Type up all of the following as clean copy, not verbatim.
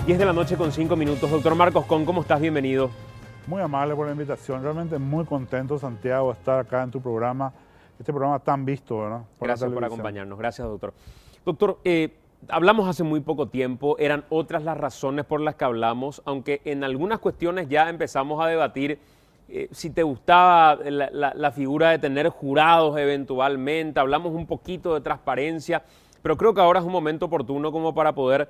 10 de la noche con 5 minutos. Doctor Marcos Con, ¿cómo estás? Bienvenido. Muy amable por la invitación. Realmente muy contento, Santiago, de estar acá en tu programa. Este programa tan visto, ¿verdad? Gracias por acompañarnos. Gracias, doctor. Doctor, hablamos hace muy poco tiempo. Eran otras las razones por las que hablamos, aunque en algunas cuestiones ya empezamos a debatir si te gustaba la figura de tener jurados eventualmente. Hablamos un poquito de transparencia, pero creo que ahora es un momento oportuno como para poder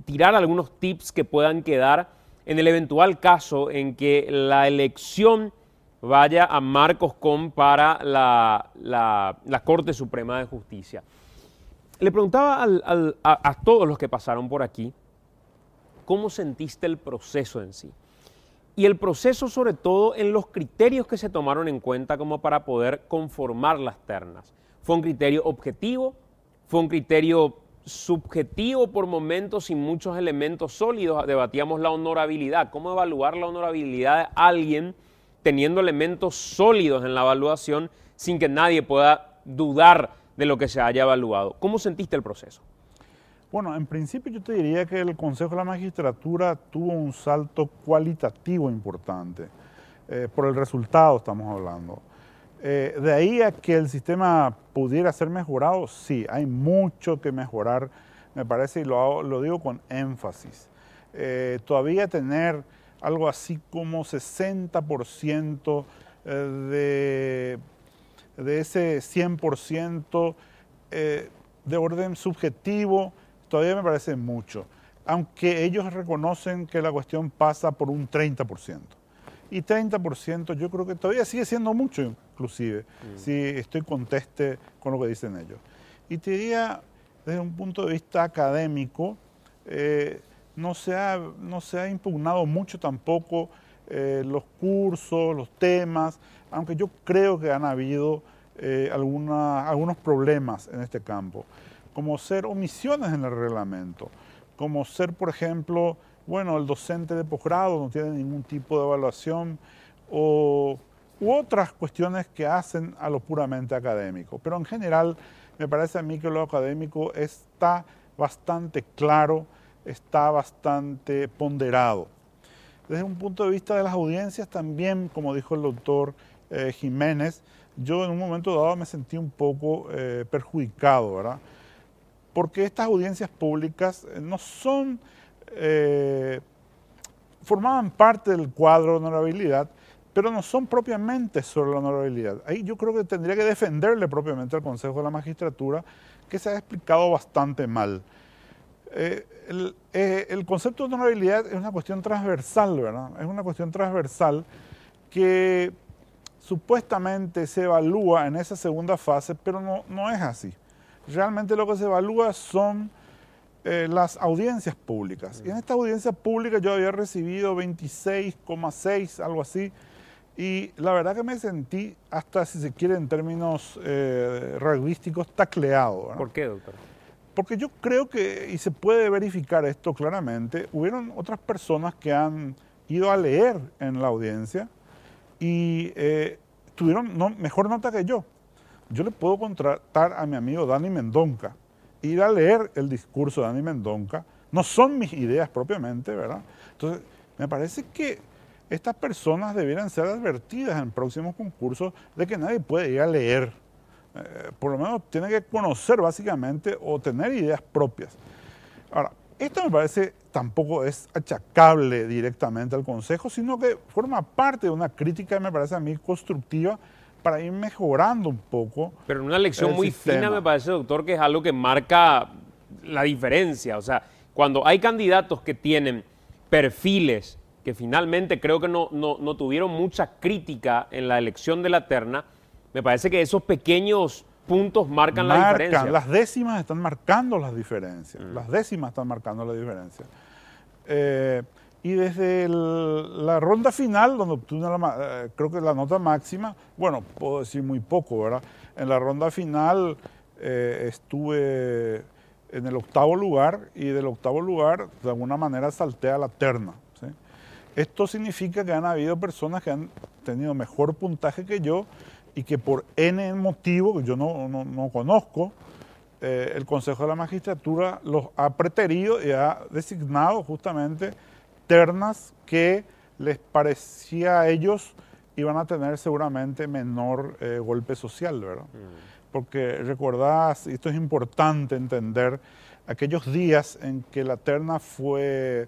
tirar algunos tips que puedan quedar en el eventual caso en que la elección vaya a Marcos Con para la Corte Suprema de Justicia. Le preguntaba a todos los que pasaron por aquí, ¿cómo sentiste el proceso en sí? Y el proceso sobre todo en los criterios que se tomaron en cuenta como para poder conformar las ternas. ¿Fue un criterio objetivo? ¿Fue un criterio subjetivo por momentos sin muchos elementos sólidos? Debatíamos la honorabilidad. ¿Cómo evaluar la honorabilidad de alguien teniendo elementos sólidos en la evaluación sin que nadie pueda dudar de lo que se haya evaluado? ¿Cómo sentiste el proceso? Bueno, en principio yo te diría que el Consejo de la Magistratura tuvo un salto cualitativo importante. Por el resultado estamos hablando. De ahí a que el sistema pudiera ser mejorado, sí, hay mucho que mejorar, me parece, y lo digo con énfasis. Todavía tener algo así como 60% de ese 100% de orden subjetivo, todavía me parece mucho, aunque ellos reconocen que la cuestión pasa por un 30%. Y 30% yo creo que todavía sigue siendo mucho, inclusive, si estoy conteste con lo que dicen ellos. Y te diría, desde un punto de vista académico, no se ha impugnado mucho tampoco los cursos, los temas, aunque yo creo que han habido algunos problemas en este campo, como ser omisiones en el reglamento, como ser, por ejemplo, bueno, el docente de posgrado no tiene ningún tipo de evaluación u otras cuestiones que hacen a lo puramente académico. Pero en general me parece a mí que lo académico está bastante claro, está bastante ponderado. Desde un punto de vista de las audiencias también, como dijo el doctor Jiménez, yo en un momento dado me sentí un poco perjudicado, ¿verdad? Porque estas audiencias públicas no son... formaban parte del cuadro de honorabilidad, pero no son propiamente sobre la honorabilidad. Ahí yo creo que tendría que defenderle propiamente al Consejo de la Magistratura, que se ha explicado bastante mal. El concepto de honorabilidad es una cuestión transversal, ¿verdad? Es una cuestión transversal que supuestamente se evalúa en esa segunda fase, pero no es así. Realmente lo que se evalúa son las audiencias públicas. Y en esta audiencia pública yo había recibido 26,6, algo así, y la verdad que me sentí, hasta si se quiere en términos rugbyísticos, tacleado, ¿verdad? ¿Por qué, doctor? Porque yo creo que, y se puede verificar esto claramente, hubieron otras personas que han ido a leer en la audiencia y tuvieron mejor nota que yo. Yo le puedo contratar a mi amigo Dani Mendonca, ir a leer el discurso de Dani Mendonca, no son mis ideas propiamente, ¿verdad? Entonces, me parece que estas personas debieran ser advertidas en próximos concursos de que nadie puede ir a leer. Por lo menos tiene que conocer básicamente o tener ideas propias. Ahora, esto me parece tampoco es achacable directamente al Consejo, sino que forma parte de una crítica, me parece a mí, constructiva, para ir mejorando un poco. Pero en una lección muy sistema. fina me parece, doctor, que es algo que marca la diferencia. O sea, cuando hay candidatos que tienen perfiles que finalmente creo que no tuvieron mucha crítica en la elección de la terna, me parece que esos pequeños puntos marcan la diferencia. Las décimas están marcando las diferencias. Las décimas están marcando la diferencia. Y desde la ronda final, donde obtuve creo que la nota máxima, bueno, puedo decir muy poco, ¿verdad? En la ronda final estuve en el 8º lugar y del 8º lugar de alguna manera salté a la terna, ¿sí? Esto significa que han habido personas que han tenido mejor puntaje que yo y que por N motivo que yo no conozco, el Consejo de la Magistratura los ha preterido y ha designado justamente ternas que les parecía a ellos iban a tener seguramente menor golpe social, ¿verdad? Porque recordás, y esto es importante entender, aquellos días en que la terna fue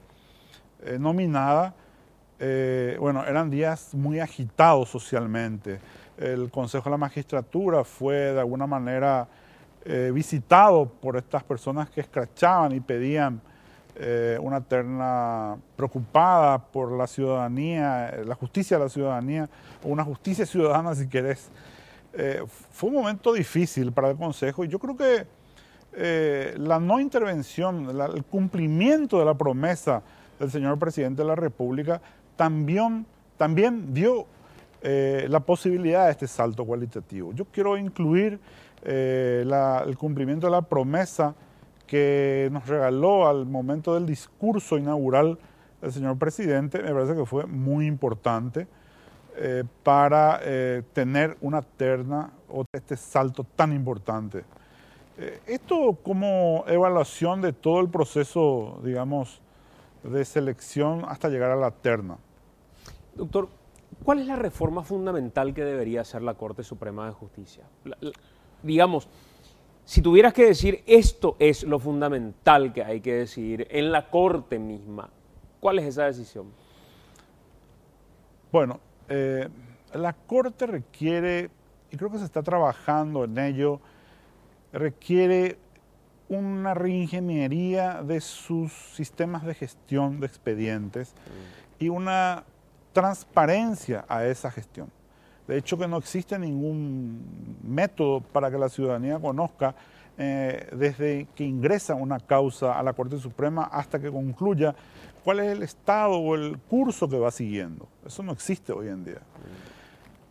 nominada, bueno, eran días muy agitados socialmente. El Consejo de la Magistratura fue de alguna manera visitado por estas personas que escrachaban y pedían una terna preocupada por la ciudadanía, la justicia de la ciudadanía, o una justicia ciudadana si querés. Fue un momento difícil para el Consejo y yo creo que la no intervención, el cumplimiento de la promesa del señor Presidente de la República también dio la posibilidad de este salto cualitativo. Yo quiero incluir el cumplimiento de la promesa que nos regaló al momento del discurso inaugural del señor Presidente. Me parece que fue muy importante para tener una terna o este salto tan importante. Esto como evaluación de todo el proceso, digamos, de selección hasta llegar a la terna. Doctor, ¿cuál es la reforma fundamental que debería hacer la Corte Suprema de Justicia? Digamos, si tuvieras que decir esto es lo fundamental que hay que decidir en la Corte misma, ¿cuál es esa decisión? Bueno, la Corte requiere, y creo que se está trabajando en ello, requiere una reingeniería de sus sistemas de gestión de expedientes y una transparencia a esa gestión. De hecho, que no existe ningún método para que la ciudadanía conozca desde que ingresa una causa a la Corte Suprema hasta que concluya cuál es el estado o el curso que va siguiendo. Eso no existe hoy en día.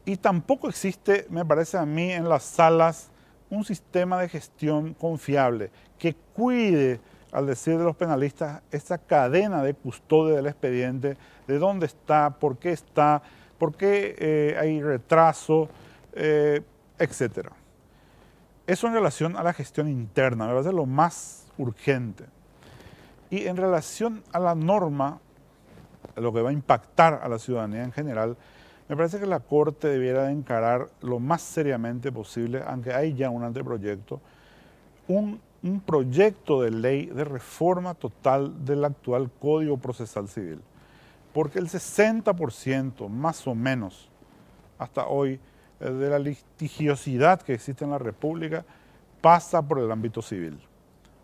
Y tampoco existe, me parece a mí, en las salas un sistema de gestión confiable que cuide, al decir de los penalistas, esa cadena de custodia del expediente, de dónde está, por qué hay retraso, etc. Eso en relación a la gestión interna, me parece lo más urgente. Y en relación a la norma, lo que va a impactar a la ciudadanía en general, me parece que la Corte debiera de encarar lo más seriamente posible, aunque hay ya un anteproyecto, un proyecto de ley de reforma total del actual Código Procesal Civil. Porque el 60% más o menos hasta hoy de la litigiosidad que existe en la República pasa por el ámbito civil.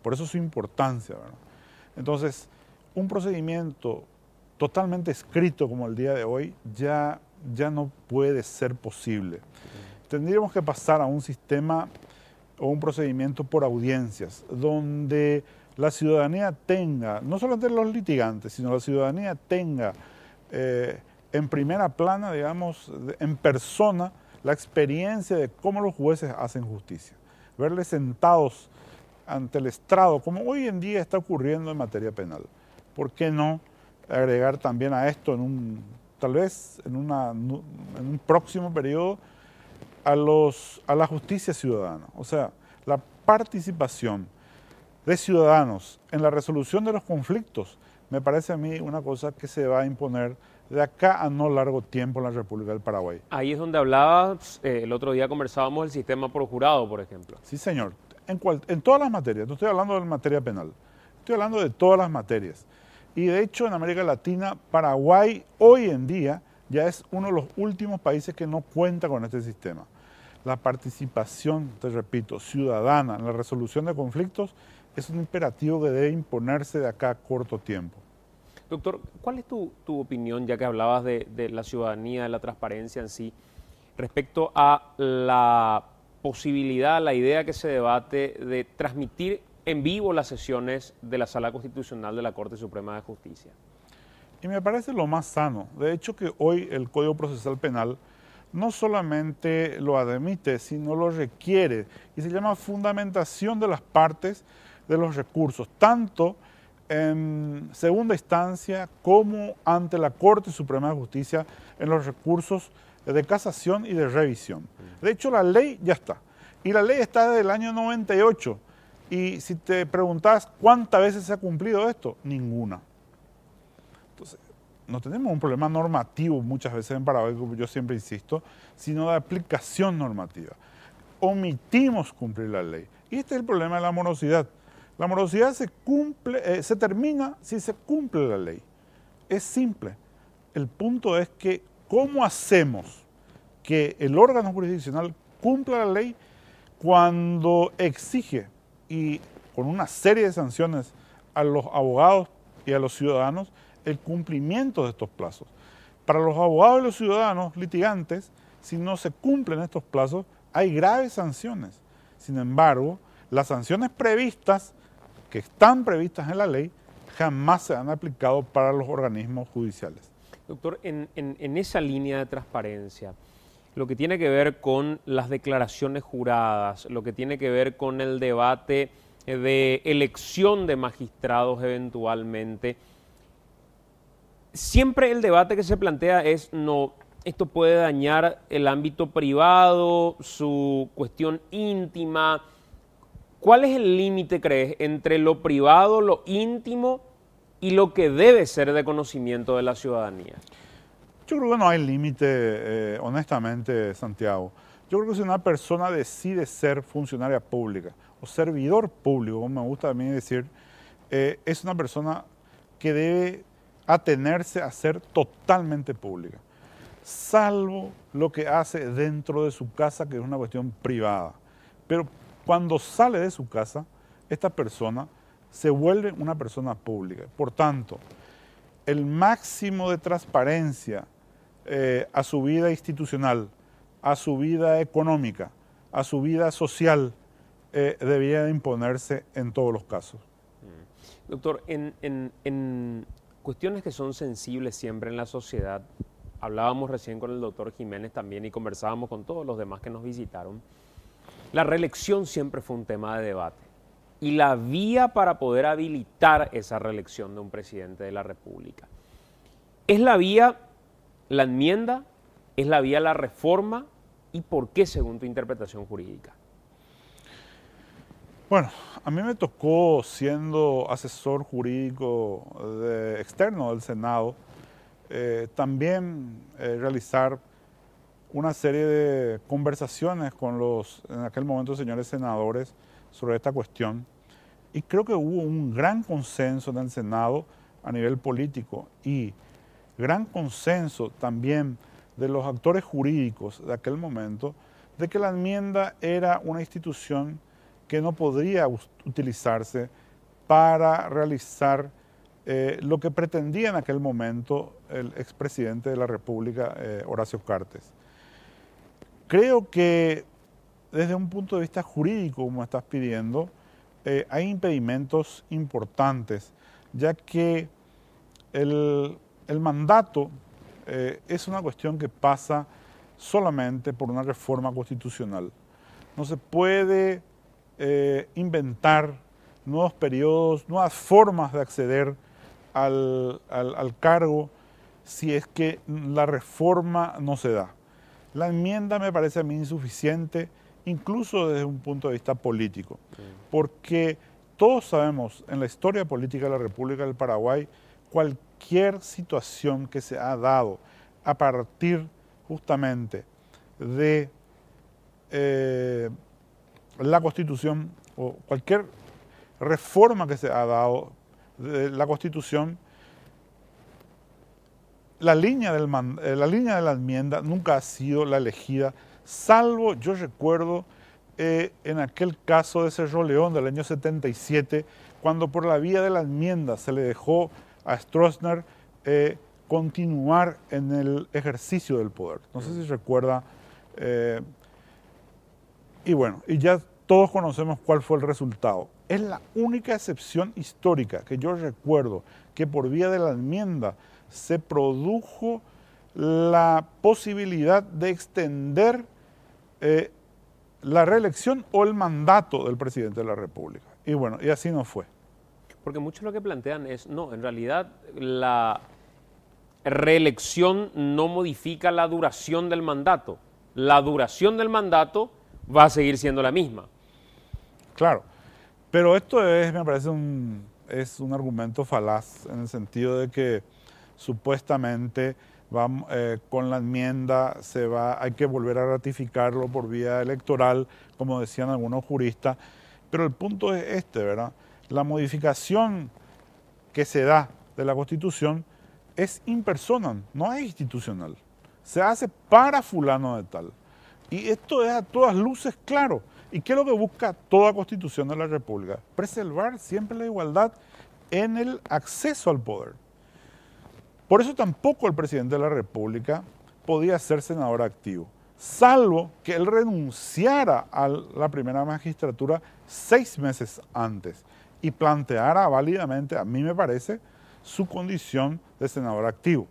Por eso su importancia, ¿verdad? Entonces, un procedimiento totalmente escrito como el día de hoy ya no puede ser posible. Tendríamos que pasar a un sistema o un procedimiento por audiencias, donde la ciudadanía tenga, no solamente los litigantes, sino la ciudadanía tenga en primera plana, digamos, en persona, la experiencia de cómo los jueces hacen justicia. Verles sentados ante el estrado, como hoy en día está ocurriendo en materia penal. ¿Por qué no agregar también a esto, tal vez en un próximo periodo, a la justicia ciudadana? O sea, la participación de ciudadanos en la resolución de los conflictos me parece a mí una cosa que se va a imponer de acá a no largo tiempo en la República del Paraguay. Ahí es donde hablabas, el otro día conversábamos del sistema por jurado, por ejemplo. Sí, señor. En todas las materias, no estoy hablando de materia penal, estoy hablando de todas las materias. Y de hecho en América Latina, Paraguay hoy en día ya es uno de los últimos países que no cuenta con este sistema. La participación, te repito, ciudadana en la resolución de conflictos es un imperativo que debe imponerse de acá a corto tiempo. Doctor, ¿cuál es tu opinión, ya que hablabas de la ciudadanía, de la transparencia en sí, respecto a la posibilidad, la idea que se debate de transmitir en vivo las sesiones de la Sala Constitucional de la Corte Suprema de Justicia? Y me parece lo más sano. De hecho que hoy el Código Procesal Penal no solamente lo admite, sino lo requiere. Y se llama fundamentación de las partes de los recursos, tanto en segunda instancia como ante la Corte Suprema de Justicia en los recursos de casación y de revisión. De hecho, la ley ya está. Y la ley está desde el año 98. Y si te preguntas cuántas veces se ha cumplido esto, ninguna. Entonces, no tenemos un problema normativo muchas veces en Paraguay, como yo siempre insisto, sino de aplicación normativa. Omitimos cumplir la ley. Y este es el problema de la morosidad. La morosidad se termina si se cumple la ley. Es simple. El punto es que ¿cómo hacemos que el órgano jurisdiccional cumpla la ley cuando exige, y con una serie de sanciones, a los abogados y a los ciudadanos el cumplimiento de estos plazos? Para los abogados y los ciudadanos litigantes, si no se cumplen estos plazos, hay graves sanciones. Sin embargo, las sanciones previstas, que están previstas en la ley, jamás se han aplicado para los organismos judiciales. Doctor, en esa línea de transparencia, lo que tiene que ver con las declaraciones juradas, lo que tiene que ver con el debate de elección de magistrados eventualmente, siempre el debate que se plantea es, no, esto puede dañar el ámbito privado, su cuestión íntima. ¿Cuál es el límite, crees, entre lo privado, lo íntimo y lo que debe ser de conocimiento de la ciudadanía? Yo creo que no hay límite, honestamente, Santiago. Yo creo que si una persona decide ser funcionaria pública o servidor público, como me gusta a mí decir, es una persona que debe atenerse a ser totalmente pública, salvo lo que hace dentro de su casa, que es una cuestión privada. Pero cuando sale de su casa, esta persona se vuelve una persona pública. Por tanto, el máximo de transparencia a su vida institucional, a su vida económica, a su vida social, debería de imponerse en todos los casos. Doctor, en cuestiones que son sensibles siempre en la sociedad, hablábamos recién con el doctor Jiménez también y conversábamos con todos los demás que nos visitaron, la reelección siempre fue un tema de debate y la vía para poder habilitar esa reelección de un presidente de la República. ¿Es la vía la enmienda? ¿Es la vía la reforma? ¿Y por qué según tu interpretación jurídica? Bueno, a mí me tocó, siendo asesor jurídico externo del Senado, también realizar una serie de conversaciones con los, en aquel momento, señores senadores sobre esta cuestión. Y creo que hubo un gran consenso en el Senado a nivel político y gran consenso también de los actores jurídicos de aquel momento de que la enmienda era una institución que no podría utilizarse para realizar lo que pretendía en aquel momento el expresidente de la República, Horacio Cartes. Creo que desde un punto de vista jurídico, como estás pidiendo, hay impedimentos importantes, ya que el mandato es una cuestión que pasa solamente por una reforma constitucional. No se puede inventar nuevos periodos, nuevas formas de acceder al cargo si es que la reforma no se da. La enmienda me parece a mí insuficiente, incluso desde un punto de vista político, porque todos sabemos en la historia política de la República del Paraguay cualquier situación que se ha dado a partir justamente de la Constitución o cualquier reforma que se ha dado de la Constitución, la línea de la enmienda nunca ha sido la elegida, salvo, yo recuerdo, en aquel caso de Cerro León del año 77, cuando por la vía de la enmienda se le dejó a Stroessner continuar en el ejercicio del poder. No sé si recuerda. Y bueno, y ya todos conocemos cuál fue el resultado. Es la única excepción histórica que yo recuerdo que por vía de la enmienda se produjo la posibilidad de extender la reelección o el mandato del presidente de la República. Y bueno, y así no fue. Porque muchos lo que plantean es, no, en realidad la reelección no modifica la duración del mandato. La duración del mandato va a seguir siendo la misma. Claro. Pero esto me parece es un argumento falaz en el sentido de que supuestamente con la enmienda hay que volver a ratificarlo por vía electoral, como decían algunos juristas. Pero el punto es este, ¿verdad? La modificación que se da de la Constitución es in personam, no es institucional. Se hace para fulano de tal. Y esto es a todas luces claro. ¿Y qué es lo que busca toda Constitución de la República? Preservar siempre la igualdad en el acceso al poder. Por eso tampoco el presidente de la República podía ser senador activo, salvo que él renunciara a la primera magistratura 6 meses antes y planteara válidamente, a mí me parece, su condición de senador activo.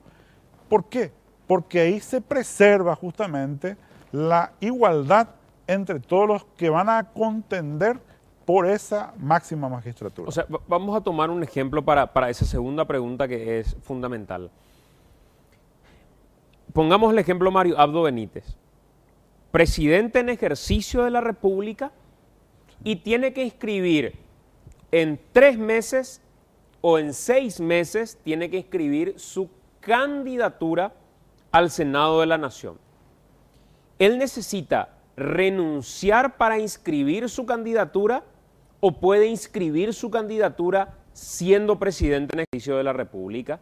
¿Por qué? Porque ahí se preserva justamente la igualdad entre todos los que van a contender por esa máxima magistratura. O sea, vamos a tomar un ejemplo para esa segunda pregunta que es fundamental. Pongamos el ejemplo Mario Abdo Benítez, presidente en ejercicio de la República y tiene que inscribir en 3 meses o en 6 meses, tiene que inscribir su candidatura al Senado de la Nación. Él necesita renunciar para inscribir su candidatura o puede inscribir su candidatura siendo presidente en ejercicio de la República.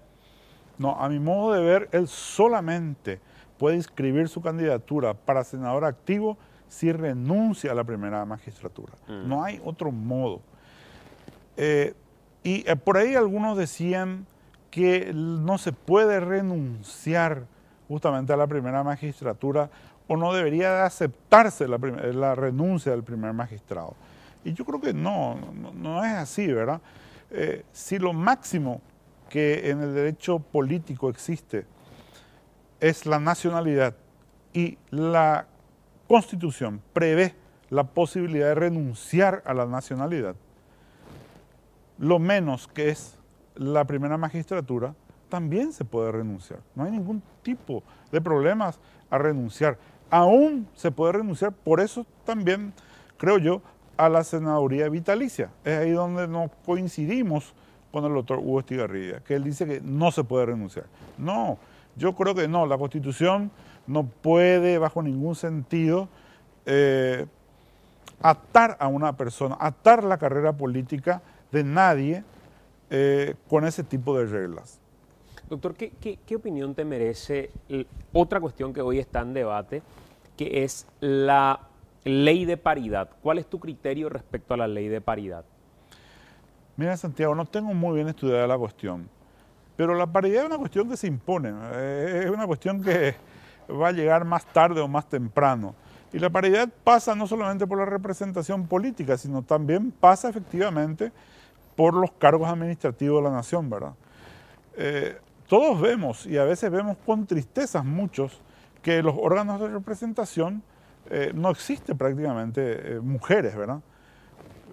No, a mi modo de ver, él solamente puede inscribir su candidatura para senador activo si renuncia a la primera magistratura. No hay otro modo. Por ahí algunos decían que no se puede renunciar justamente a la primera magistratura o no debería de aceptarse la renuncia del primer magistrado. Y yo creo que no es así, ¿verdad? Si lo máximo que en el derecho político existe es la nacionalidad y la Constitución prevé la posibilidad de renunciar a la nacionalidad, lo menos que es la primera magistratura, también se puede renunciar. No hay ningún tipo de problemas a renunciar. Aún se puede renunciar, por eso también, creo yo, a la senaduría vitalicia. Es ahí donde no coincidimos con el doctor Hugo Estigarribia, que él dice que no se puede renunciar. No, yo creo que no, la Constitución no puede bajo ningún sentido atar a una persona, atar la carrera política de nadie con ese tipo de reglas. Doctor, ¿qué opinión te merece otra cuestión que hoy está en debate, que es la ley de paridad? ¿Cuál es tu criterio respecto a la ley de paridad? Mira, Santiago, no tengo muy bien estudiada la cuestión, pero la paridad es una cuestión que se impone, es una cuestión que va a llegar más tarde o más temprano. Y la paridad pasa no solamente por la representación política, sino también pasa efectivamente por los cargos administrativos de la nación, ¿verdad? Todos vemos, y a veces vemos con tristezas muchos, que los órganos de representación no existen prácticamente mujeres, ¿verdad?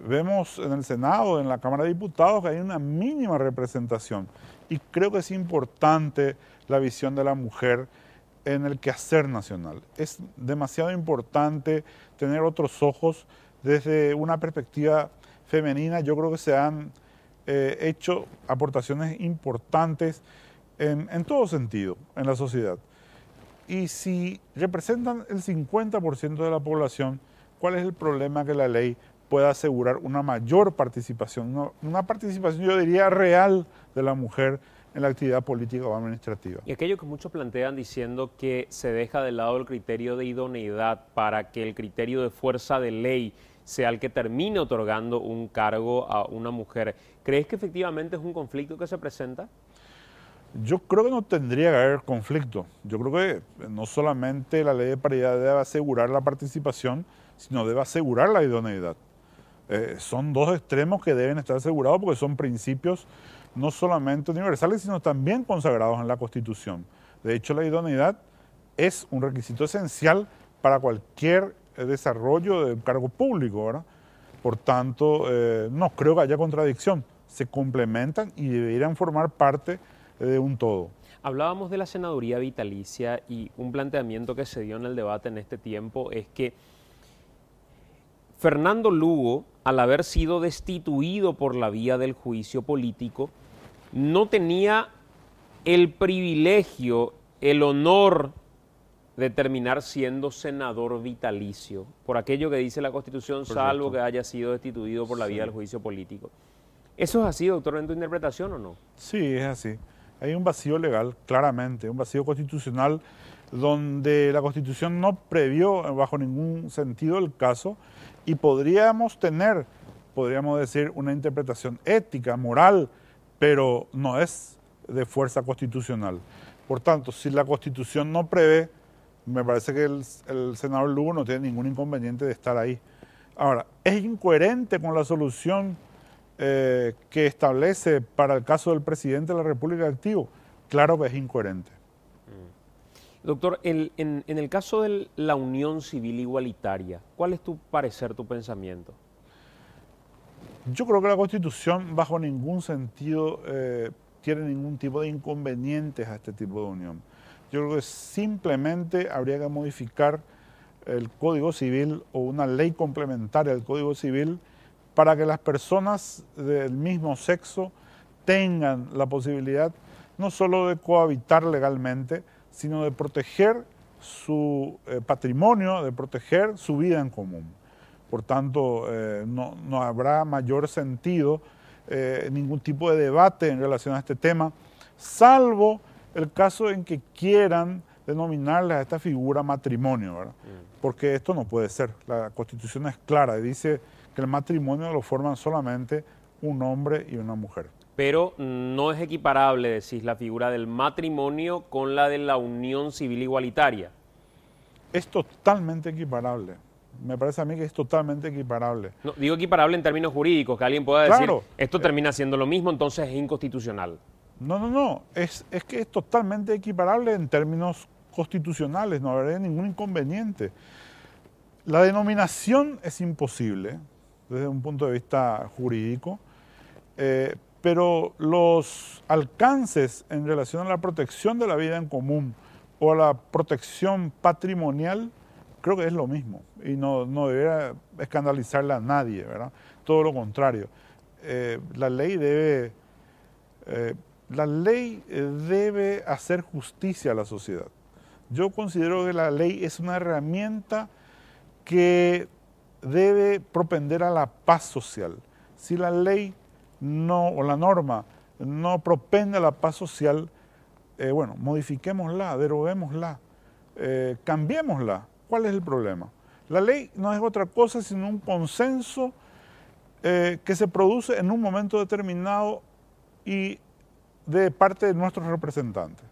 Vemos en el Senado, en la Cámara de Diputados, que hay una mínima representación. Y creo que es importante la visión de la mujer en el quehacer nacional. Es demasiado importante tener otros ojos desde una perspectiva femenina. Yo creo que se han hecho aportaciones importantes en todo sentido en la sociedad. Y si representan el 50% de la población, ¿cuál es el problema que la ley pueda asegurar una mayor participación, una participación, yo diría, real de la mujer en la actividad política o administrativa? Y aquello que muchos plantean diciendo que se deja de lado el criterio de idoneidad para que el criterio de fuerza de ley sea el que termine otorgando un cargo a una mujer. ¿Crees que efectivamente es un conflicto que se presenta? Yo creo que no tendría que haber conflicto. Yo creo que no solamente la ley de paridad debe asegurar la participación, sino debe asegurar la idoneidad. Son dos extremos que deben estar asegurados porque son principios no solamente universales, sino también consagrados en la Constitución. De hecho, la idoneidad es un requisito esencial para cualquier desarrollo de un cargo público, ¿verdad? Por tanto, no creo que haya contradicción. Se complementan y deberían formar parte de un todo. Hablábamos de la senaduría vitalicia y un planteamiento que se dio en el debate en este tiempo es que Fernando Lugo al haber sido destituido por la vía del juicio político, no tenía el privilegio, el honor de terminar siendo senador vitalicio, por aquello que dice la Constitución, salvo que haya sido destituido por la vía del juicio político. ¿Eso es así, doctor, en tu interpretación o no? Sí, es así. Hay un vacío legal, claramente, un vacío constitucional donde la Constitución no previó bajo ningún sentido el caso y podríamos decir, una interpretación ética, moral, pero no es de fuerza constitucional. Por tanto, si la Constitución no prevé, me parece que el senador Lugo no tiene ningún inconveniente de estar ahí. Ahora, ¿es incoherente con la solución que establece para el caso del presidente de la República activo? Claro que es incoherente. Doctor, en el caso de la unión civil igualitaria, ¿cuál es tu parecer, tu pensamiento? Yo creo que la Constitución bajo ningún sentido tiene ningún tipo de inconvenientes a este tipo de unión. Yo creo que simplemente habría que modificar el Código Civil o una ley complementaria al Código Civil para que las personas del mismo sexo tengan la posibilidad no solo de cohabitar legalmente, sino de proteger su patrimonio, de proteger su vida en común. Por tanto, no habrá mayor sentido, ningún tipo de debate en relación a este tema, salvo el caso en que quieran denominarle a esta figura matrimonio, ¿verdad? Porque esto no puede ser. La Constitución es clara y dice que el matrimonio lo forman solamente un hombre y una mujer. Pero no es equiparable, decís, la figura del matrimonio con la de la unión civil igualitaria. Es totalmente equiparable. Me parece a mí que es totalmente equiparable. No, digo equiparable en términos jurídicos, que alguien pueda decir, claro, esto termina siendo lo mismo, entonces es inconstitucional. No. Es que es totalmente equiparable en términos constitucionales, no habría ningún inconveniente. La denominación es imposible desde un punto de vista jurídico, pero los alcances en relación a la protección de la vida en común o a la protección patrimonial, creo que es lo mismo y no debería escandalizarle a nadie, ¿verdad? Todo lo contrario. La ley debe hacer justicia a la sociedad. Yo considero que la ley es una herramienta que debe propender a la paz social. Si la ley o la norma no propende a la paz social, modifiquémosla, deroguémosla, cambiémosla. ¿Cuál es el problema? La ley no es otra cosa sino un consenso que se produce en un momento determinado y de parte de nuestros representantes.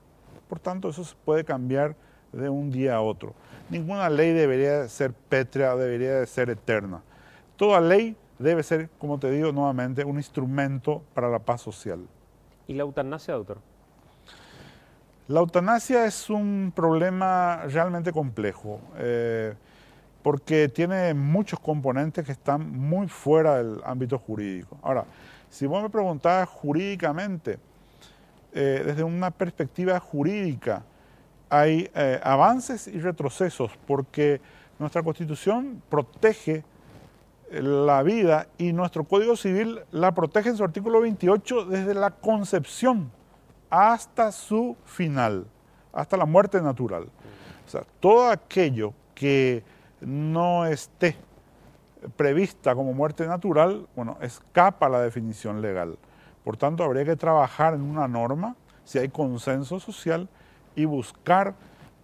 Por tanto, eso se puede cambiar de un día a otro. Ninguna ley debería ser pétrea, debería ser eterna. Toda ley debe ser, como te digo nuevamente, un instrumento para la paz social. ¿Y la eutanasia, doctor? La eutanasia es un problema realmente complejo, porque tiene muchos componentes que están muy fuera del ámbito jurídico. Ahora, si vos me preguntás jurídicamente, desde una perspectiva jurídica, hay avances y retrocesos, porque nuestra Constitución protege la vida y nuestro Código Civil la protege en su artículo 28 desde la concepción hasta su final, hasta la muerte natural. O sea, todo aquello que no esté prevista como muerte natural, escapa a la definición legal. Por tanto, habría que trabajar en una norma, si hay consenso social, y buscar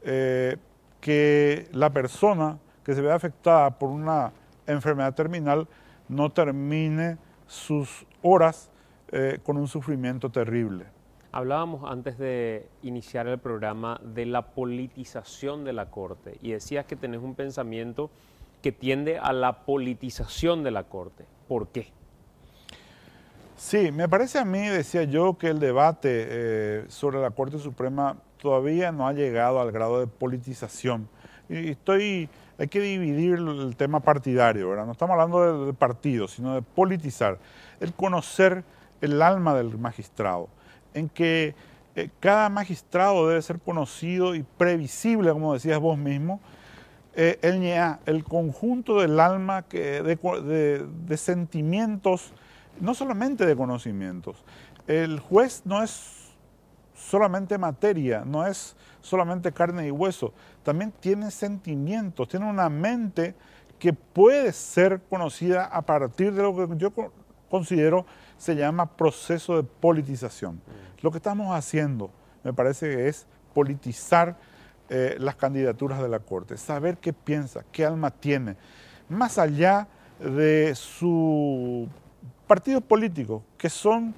que la persona que se vea afectada por una enfermedad terminal no termine sus horas con un sufrimiento terrible. Hablábamos antes de iniciar el programa de la politización de la Corte y decías que tenés un pensamiento que tiende a la politización de la Corte. ¿Por qué? Sí, me parece a mí, decía yo, que el debate sobre la Corte Suprema todavía no ha llegado al grado de politización. Y hay que dividir el tema partidario, ¿verdad? No estamos hablando de partido, sino de politizar, el conocer el alma del magistrado, en que cada magistrado debe ser conocido y previsible, como decías vos mismo, el ñeá, el conjunto del alma de sentimientos, no solamente de conocimientos. El juez no es solamente materia, no es solamente carne y hueso, también tiene sentimientos, tiene una mente que puede ser conocida a partir de lo que yo considero se llama proceso de politización. Lo que estamos haciendo, me parece que es politizar las candidaturas de la Corte, saber qué piensa, qué alma tiene, más allá de su partidos políticos, que son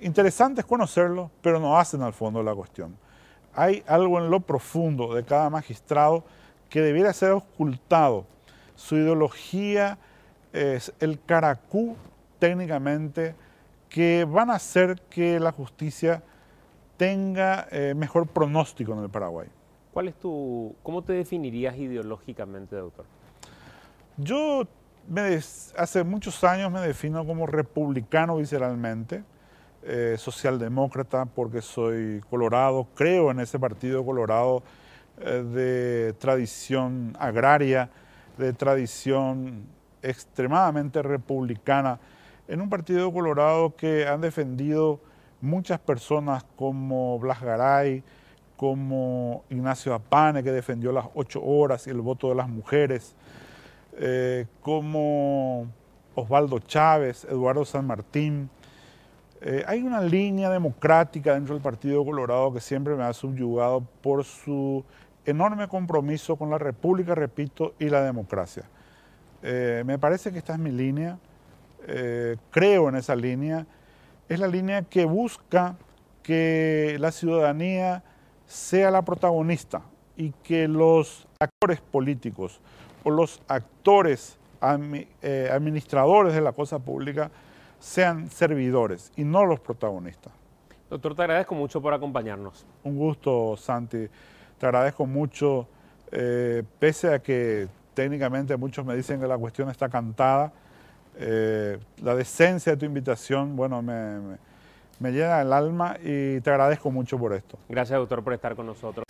interesantes conocerlos, pero no hacen al fondo la cuestión. Hay algo en lo profundo de cada magistrado que debiera ser ocultado. Su ideología es el caracú técnicamente que van a hacer que la justicia tenga mejor pronóstico en el Paraguay. ¿Cómo te definirías ideológicamente, doctor? Yo hace muchos años me defino como republicano visceralmente, socialdemócrata porque soy colorado, creo en ese partido colorado de tradición agraria, de tradición extremadamente republicana, en un partido colorado que han defendido muchas personas como Blas Garay, como Ignacio Apane, que defendió las 8 horas y el voto de las mujeres, como Osvaldo Chávez, Eduardo San Martín. Hay una línea democrática dentro del Partido Colorado que siempre me ha subyugado por su enorme compromiso con la República, repito, y la democracia. Me parece que esta es mi línea, creo en esa línea. Es la línea que busca que la ciudadanía sea la protagonista y que los actores políticos o los actores administradores de la cosa pública sean servidores y no los protagonistas. Doctor, te agradezco mucho por acompañarnos. Un gusto, Santi. Te agradezco mucho, pese a que técnicamente muchos me dicen que la cuestión está cantada. La decencia de tu invitación, bueno, me llena el alma y te agradezco mucho por esto. Gracias, doctor, por estar con nosotros.